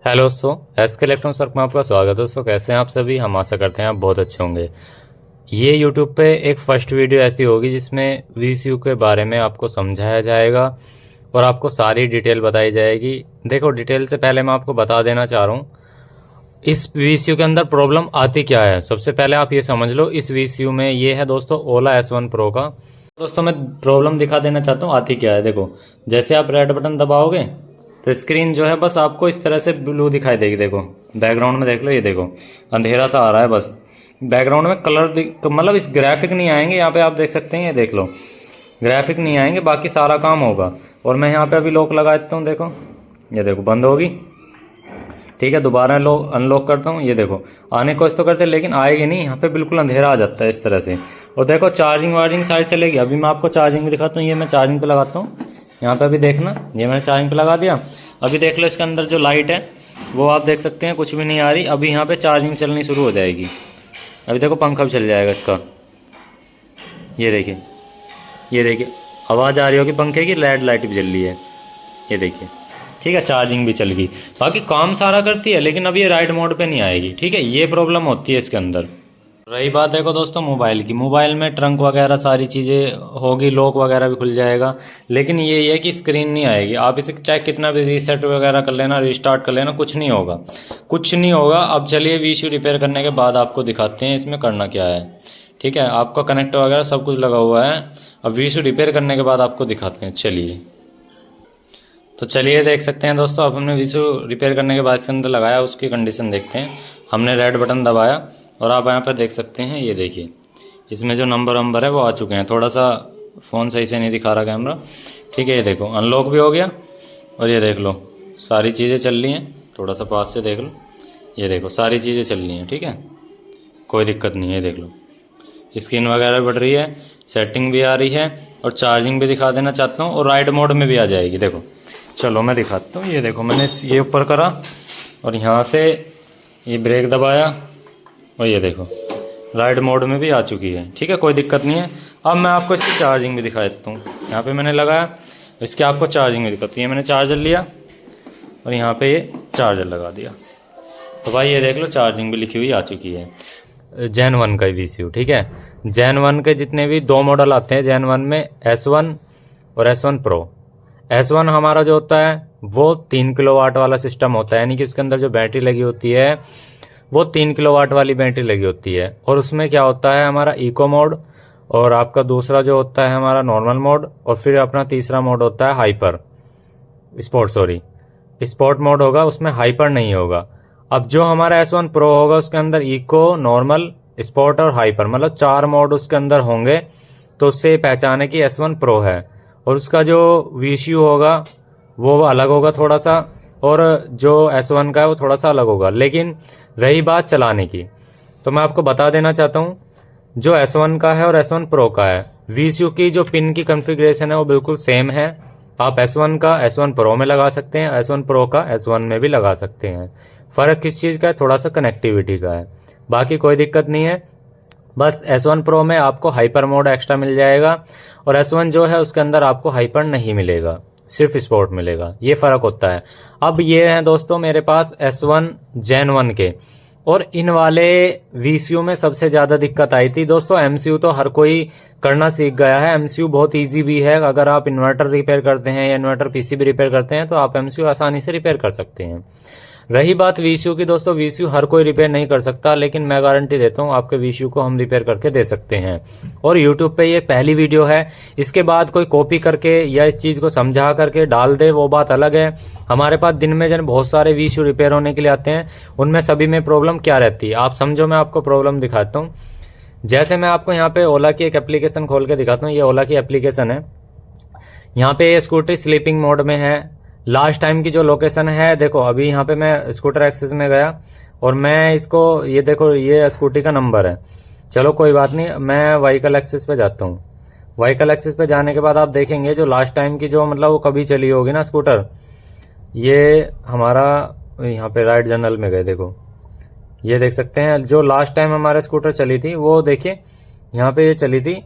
Hello दोस्तों, SK electronics work में आपका स्वागत है। दोस्तों कैसे हैं आप सभी। हम आशा करते हैं आप बहुत अच्छे होंगे। ये यूट्यूब पे एक फर्स्ट वीडियो ऐसी होगी जिसमें वीसीयू के बारे में आपको समझाया जाएगा और आपको सारी डिटेल बताई जाएगी। देखो, डिटेल से पहले मैं आपको बता देना चाह रहा हूँ इस वीसीयू के अंदर प्रॉब्लम आती क्या है। सबसे पहले आप ये समझ लो, इस वीसीयू में ये है दोस्तों ओला S1 प्रो का। दोस्तों मैं प्रॉब्लम दिखा देना चाहता हूँ आती क्या है। देखो, जैसे आप रेड बटन दबाओगे तो स्क्रीन जो है बस आपको इस तरह से ब्लू दिखाई देगी। देखो बैकग्राउंड में देख लो, ये देखो अंधेरा सा आ रहा है। बस बैकग्राउंड में कलर मतलब इस ग्राफिक नहीं आएंगे। यहाँ पे आप देख सकते हैं, ये देख लो ग्राफिक नहीं आएंगे, बाकी सारा काम होगा। और मैं यहाँ पे अभी लॉक लगा देता हूँ। देखो, ये देखो बंद होगी। ठीक है, दोबारा अनलॉक करता हूँ। ये देखो आने कोशिश तो करते लेकिन आएगी नहीं, यहाँ पे बिल्कुल अंधेरा आ जाता है इस तरह से। और देखो चार्जिंग वार्जिंग सारी चलेगी। अभी मैं आपको चार्जिंग भी दिखाता हूँ। ये मैं चार्जिंग पे लगाता हूँ। यहाँ पे अभी देखना, ये मैंने चार्जिंग पे लगा दिया। अभी देख लो इसके अंदर जो लाइट है वो आप देख सकते हैं कुछ भी नहीं आ रही। अभी यहाँ पे चार्जिंग चलनी शुरू हो जाएगी। अभी देखो पंखा भी चल जाएगा इसका। ये देखिए, ये देखिए आवाज़ आ रही होगी पंखे की, रेड लाइट भी जल रही है। ये देखिए, ठीक है, चार्जिंग भी चल गई। बाकी काम सारा करती है लेकिन अब ये राइट मोड पे नहीं आएगी। ठीक है, ये प्रॉब्लम होती है इसके अंदर। रही बात देखो दोस्तों मोबाइल की, मोबाइल में ट्रंक वगैरह सारी चीज़ें होगी, लॉक वगैरह भी खुल जाएगा, लेकिन ये है कि स्क्रीन नहीं आएगी। आप इसे चाहे कितना भी रीसेट वगैरह कर लेना, रिस्टार्ट कर लेना, कुछ नहीं होगा, कुछ नहीं होगा। अब चलिए वीसीयू रिपेयर करने के बाद आपको दिखाते हैं इसमें करना क्या है। ठीक है, आपका कनेक्टर वगैरह सब कुछ लगा हुआ है। अब वीसीयू रिपेयर करने के बाद आपको दिखाते हैं। चलिए, तो चलिए देख सकते हैं दोस्तों, अब हमने वीसीयू रिपेयर करने के बाद इसके अंदर लगाया, उसकी कंडीशन देखते हैं। हमने रेड बटन दबाया और आप यहाँ पर देख सकते हैं, ये देखिए इसमें जो नंबर है वो आ चुके हैं। थोड़ा सा फ़ोन सही से नहीं दिखा रहा कैमरा। ठीक है, ये देखो अनलॉक भी हो गया और ये देख लो सारी चीज़ें चल रही हैं। थोड़ा सा पास से देख लो, ये देखो सारी चीज़ें चल रही हैं। ठीक है, कोई दिक्कत नहीं है। देख लो स्क्रीन वगैरह बढ़ रही है, सेटिंग भी आ रही है और चार्जिंग भी दिखा देना चाहता हूँ और राइड मोड में भी आ जाएगी। देखो चलो मैं दिखाता हूँ। ये देखो मैंने ये ऊपर करा और यहाँ से ये ब्रेक दबाया और ये देखो राइड मोड में भी आ चुकी है। ठीक है, कोई दिक्कत नहीं है। अब मैं आपको इसकी चार्जिंग भी दिखा देता हूँ। यहाँ पे मैंने लगाया, इसके आपको चार्जिंग भी दिखाती है। मैंने चार्जर लिया और यहाँ पे ये चार्जर लगा दिया, तो भाई ये देख लो चार्जिंग भी लिखी हुई आ चुकी है। Gen 1 का वीसीयू। ठीक है, Gen 1 के जितने भी दो मॉडल आते हैं Gen 1 में, S1 और S1 Pro। S1 हमारा जो होता है वो 3 किलोवाट वाला सिस्टम होता है, यानी कि उसके अंदर जो बैटरी लगी होती है वो 3 किलोवाट वाली बैटरी लगी होती है। और उसमें क्या होता है, हमारा इको मोड, और आपका दूसरा जो होता है हमारा नॉर्मल मोड, और फिर अपना तीसरा मोड होता है hyper sport, sorry sport mode होगा, उसमें हाइपर नहीं होगा। अब जो हमारा S1 Pro होगा उसके अंदर इको, नॉर्मल, स्पोर्ट और हाइपर, मतलब 4 मोड उसके अंदर होंगे, तो उससे पहचाने कि S1 Pro है। और उसका जो वीसीयू होगा वो अलग होगा थोड़ा सा, और जो S1 का है वो थोड़ा सा अलग होगा। लेकिन रही बात चलाने की, तो मैं आपको बता देना चाहता हूँ जो S1 का है और S1 Pro का है, वीसीयू की जो पिन की कॉन्फ़िगरेशन है वो बिल्कुल सेम है। आप S1 का S1 Pro में लगा सकते हैं, S1 Pro का S1 में भी लगा सकते हैं। फ़र्क किस चीज़ का है, थोड़ा सा कनेक्टिविटी का है, बाकी कोई दिक्कत नहीं है। बस S1 Pro में आपको हाइपर मोड एक्स्ट्रा मिल जाएगा और S1 जो है उसके अंदर आपको हाइपर नहीं मिलेगा, सिर्फ स्पोर्ट मिलेगा। ये फ़र्क होता है। अब ये है दोस्तों मेरे पास S1 Gen 1 के, और इन वाले वीसीयू में सबसे ज़्यादा दिक्कत आई थी दोस्तों। एमसीयू तो हर कोई करना सीख गया है, एमसीयू बहुत इजी भी है। अगर आप इन्वर्टर रिपेयर करते हैं या इन्वर्टर पीसीबी रिपेयर करते हैं तो आप एमसीयू आसानी से रिपेयर कर सकते हैं। रही बात वीसीयू की दोस्तों, वीसीयू हर कोई रिपेयर नहीं कर सकता, लेकिन मैं गारंटी देता हूं आपके वीसीयू को हम रिपेयर करके दे सकते हैं। और यूट्यूब पे ये पहली वीडियो है, इसके बाद कोई कॉपी करके या इस चीज को समझा करके डाल दे वो बात अलग है। हमारे पास दिन में जन बहुत सारे वीसीयू रिपेयर होने के लिए आते हैं, उनमें सभी में प्रॉब्लम क्या रहती है आप समझो। मैं आपको प्रॉब्लम दिखाता हूँ। जैसे मैं आपको यहाँ पे ओला की एक एप्लीकेशन खोल के दिखाता हूँ। ये ओला की एप्लीकेशन है। यहाँ पे ये स्कूटी स्लीपिंग मोड में है। लास्ट टाइम की जो लोकेशन है देखो, अभी यहाँ पे मैं स्कूटर एक्सेस में गया और मैं इसको, ये देखो ये स्कूटी का नंबर है। चलो कोई बात नहीं, मैं व्हीकल एक्सेस पे जाता हूँ। व्हीकल एक्सेस पे जाने के बाद आप देखेंगे जो लास्ट टाइम की जो मतलब वो कभी चली होगी ना स्कूटर, ये हमारा यहाँ पे राइट जनरल में गए, देखो ये देख सकते हैं जो लास्ट टाइम हमारे स्कूटर चली थी वो देखिए यहाँ पे ये चली थी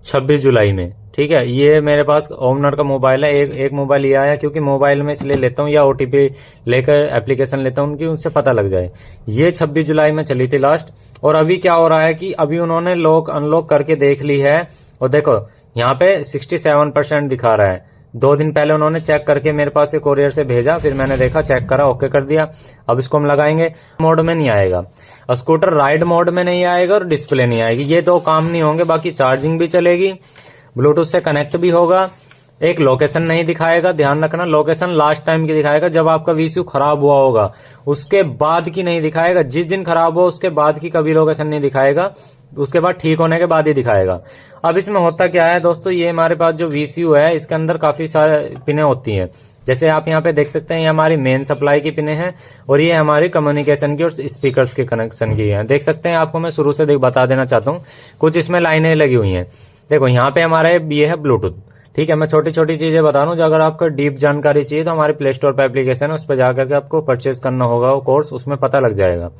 26 जुलाई में। ठीक है, ये मेरे पास ओमनर का मोबाइल है। एक मोबाइल ये आया क्योंकि मोबाइल में इसलिए लेता हूँ या ओटीपी लेकर एप्लीकेशन लेता हूँ उनकी, उनसे पता लग जाए। ये 26 जुलाई में चली थी लास्ट। और अभी क्या हो रहा है कि अभी उन्होंने लॉक अनलॉक करके देख ली है और देखो यहाँ पे 67% दिखा रहा है। 2 दिन पहले उन्होंने चेक करके मेरे पास से कोरियर से भेजा, फिर मैंने देखा, चेक करा, ओके कर दिया। अब इसको हम लगाएंगे। मोड में नहीं आएगा और स्कूटर राइड मोड में नहीं आएगा और डिस्प्ले नहीं आएगी, ये 2 काम नहीं होंगे। बाकी चार्जिंग भी चलेगी, ब्लूटूथ से कनेक्ट भी होगा। एक लोकेशन नहीं दिखाएगा, ध्यान रखना, लोकेशन लास्ट टाइम की दिखाएगा जब आपका वीसीयू खराब हुआ होगा, उसके बाद की नहीं दिखाएगा। जिस दिन खराब हो उसके बाद की कभी लोकेशन नहीं दिखाएगा, उसके बाद ठीक होने के बाद ही दिखाएगा। अब इसमें होता क्या है दोस्तों, ये हमारे पास जो वीसीयू है इसके अंदर काफी सारे पिने होती हैं। जैसे आप यहाँ पे देख सकते हैं, ये हमारी मेन सप्लाई की पिने हैं और ये हमारी कम्युनिकेशन की और स्पीकर्स के कनेक्शन की है। देख सकते हैं, आपको मैं शुरू से बता देना चाहता हूँ, कुछ इसमें लाइनें लगी हुई हैं। देखो यहाँ पे हमारा ये है ब्लूटूथ, ठीक है। मैं छोटी छोटी चीजें बता रहा हूँ, जो अगर आपको डीप जानकारी चाहिए तो हमारे प्ले स्टोर पर एप्लीकेशन है, उस पर जाकर के आपको परचेज करना होगा वो कोर्स, उसमें पता लग जाएगा।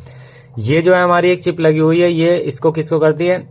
ये जो है हमारी एक चिप लगी हुई है, ये इसको किसको करती है,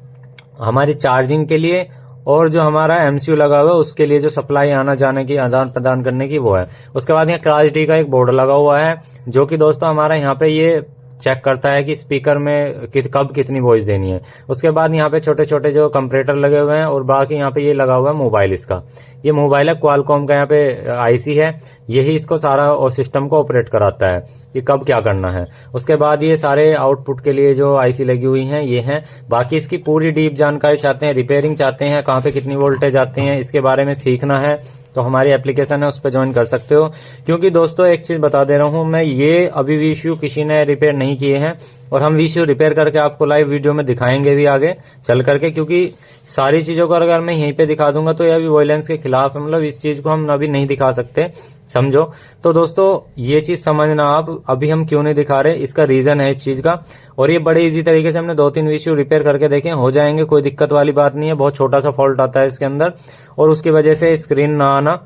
हमारी चार्जिंग के लिए, और जो हमारा एमसीयू लगा हुआ है उसके लिए, जो सप्लाई आना जाने की, आदान प्रदान करने की, वो है। उसके बाद यहाँ क्लास डी का एक बोर्ड लगा हुआ है, जो कि दोस्तों हमारा यहाँ पे ये चेक करता है कि स्पीकर में कब कितनी वॉइस देनी है। उसके बाद यहाँ पे छोटे छोटे जो कंपरेटर लगे हुए हैं और बाकी यहाँ पे ये लगा हुआ है मोबाइल। इसका ये मोबाइल है, क्वालकॉम का यहाँ पे आईसी है, यही इसको सारा और सिस्टम को ऑपरेट कराता है कि कब क्या करना है। उसके बाद ये सारे आउटपुट के लिए जो आईसी लगी हुई हैं ये हैं। बाकी इसकी पूरी डीप जानकारी चाहते हैं, रिपेयरिंग चाहते हैं, कहाँ पे कितनी वोल्टेज आते हैं, इसके बारे में सीखना है तो हमारी एप्लीकेशन है, उस पर ज्वाइन कर सकते हो। क्योंकि दोस्तों एक चीज बता दे रहा हूं मैं, ये अभी वीसीयू किसी ने रिपेयर नहीं किए हैं और हम वीसीयू रिपेयर करके आपको लाइव वीडियो में दिखाएंगे भी आगे चल करके, क्योंकि सारी चीजों को अगर मैं यहीं पे दिखा दूंगा तो ये अभी वायलेंस के खिलाफ है, मतलब इस चीज को हम अभी नहीं दिखा सकते, समझो। तो दोस्तों ये चीज समझना आप, अभी हम क्यों नहीं दिखा रहे, इसका रीजन है इस चीज का। और ये बड़े इजी तरीके से हमने 2-3 वीसीयू रिपेयर करके देखे, हो जाएंगे, कोई दिक्कत वाली बात नहीं है। बहुत छोटा सा फॉल्ट आता है इसके अंदर और उसकी वजह से स्क्रीन ना आना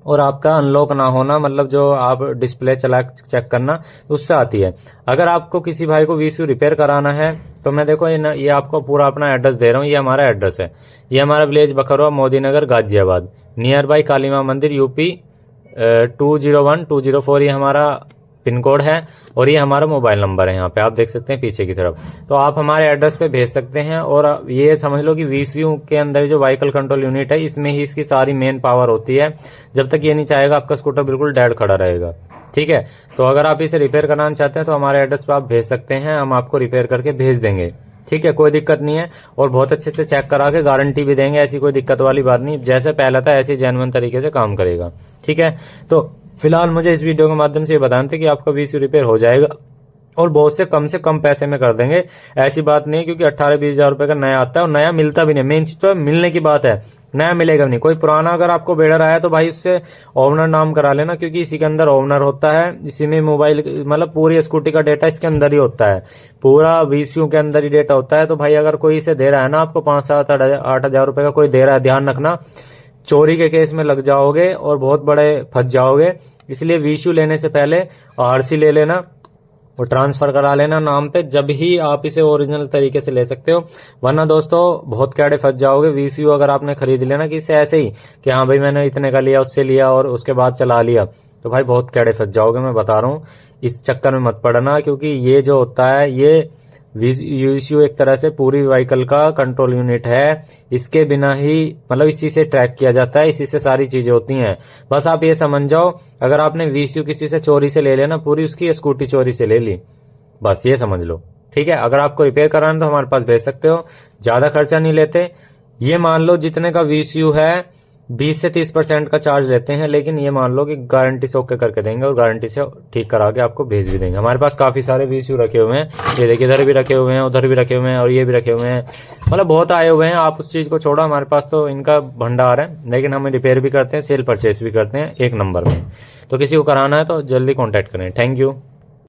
और आपका अनलॉक ना होना, मतलब जो आप डिस्प्ले चला चेक करना, उससे आती है। अगर आपको किसी भाई को वीसीयू रिपेयर कराना है तो मैं देखो ये आपको पूरा अपना एड्रेस दे रहा हूँ, ये हमारा एड्रेस है। ये हमारा village Bakharwa, Modi Nagar, Ghaziabad, near by Kali मां मंदिर, यूपी 201204 ये हमारा पिन कोड है और ये हमारा मोबाइल नंबर है। यहाँ पे आप देख सकते हैं पीछे की तरफ, तो आप हमारे एड्रेस पे भेज सकते हैं। और ये समझ लो कि वीसीयू के अंदर जो व्हीकल कंट्रोल यूनिट है, इसमें ही इसकी सारी मेन पावर होती है। जब तक ये नहीं चाहेगा आपका स्कूटर बिल्कुल डेड खड़ा रहेगा, ठीक है। तो अगर आप इसे रिपेयर कराना चाहते हैं तो हमारे एड्रेस पे आप भेज सकते हैं, हम आपको रिपेयर करके भेज देंगे, ठीक है, कोई दिक्कत नहीं है। और बहुत अच्छे से चेक करा के गारंटी भी देंगे, ऐसी कोई दिक्कत वाली बात नहीं, जैसे पहला था ऐसे जेन्युइन तरीके से काम करेगा, ठीक है। तो फिलहाल मुझे इस वीडियो के माध्यम से ये बताना था कि आपका वीसीयू रिपेयर हो जाएगा और बहुत से कम पैसे में कर देंगे। ऐसी बात नहीं, क्योंकि 18-20 हजार रुपए का नया आता है और नया मिलता भी नहीं। मेन चीज तो मिलने की बात है, नया मिलेगा नहीं। कोई पुराना अगर आपको बेडर आया तो भाई उससे ओवनर नाम करा लेना, क्योंकि इसी के अंदर ओवनर होता है, इसी में मोबाइल, मतलब पूरी स्कूटी का डेटा इसके अंदर ही होता है, पूरा वीसीयू के अंदर ही डेटा होता है। तो भाई अगर कोई इसे दे रहा है ना आपको 5-7-8 हजार रुपए का कोई दे रहा है, ध्यान रखना चोरी के केस में लग जाओगे और बहुत बड़े फंस जाओगे। इसलिए वीसीयू लेने से पहले आरसी ले लेना और ट्रांसफर करा लेना नाम पे, जब ही आप इसे ओरिजिनल तरीके से ले सकते हो। वरना दोस्तों बहुत कैडे फंस जाओगे। वीसीयू अगर आपने खरीद लिया ना कि इसे ऐसे ही कि हाँ भाई मैंने इतने का लिया, उससे लिया और उसके बाद चला लिया, तो भाई बहुत कैडे फंस जाओगे। मैं बता रहा हूँ, इस चक्कर में मत पड़ना, क्योंकि ये जो होता है ये वीसीयू एक तरह से पूरी व्हीकल का कंट्रोल यूनिट है। इसके बिना ही, मतलब इसी से ट्रैक किया जाता है, इसी से सारी चीजें होती हैं। बस आप ये समझ जाओ, अगर आपने वीसीयू किसी से चोरी से ले लिया ना, पूरी उसकी स्कूटी चोरी से ले ली, बस ये समझ लो, ठीक है। अगर आपको रिपेयर कराना तो हमारे पास भेज सकते हो, ज्यादा खर्चा नहीं लेते। ये मान लो जितने का वीसीयू है 20 से 30% का चार्ज लेते हैं, लेकिन ये मान लो कि गारंटी से ओके करके देंगे और गारंटी से ठीक करा के आपको भेज भी देंगे। हमारे पास काफी सारे वीसीयू रखे हुए हैं, ये देखिए इधर भी रखे हुए हैं, उधर भी रखे हुए हैं और ये भी रखे हुए हैं, मतलब बहुत आए हुए हैं। आप उस चीज को छोड़ो, हमारे पास तो इनका भंडार है, लेकिन हम रिपेयर भी करते हैं, सेल परचेस भी करते हैं एक नंबर में। तो किसी को कराना है तो जल्दी कॉन्टेक्ट करें। Thank you.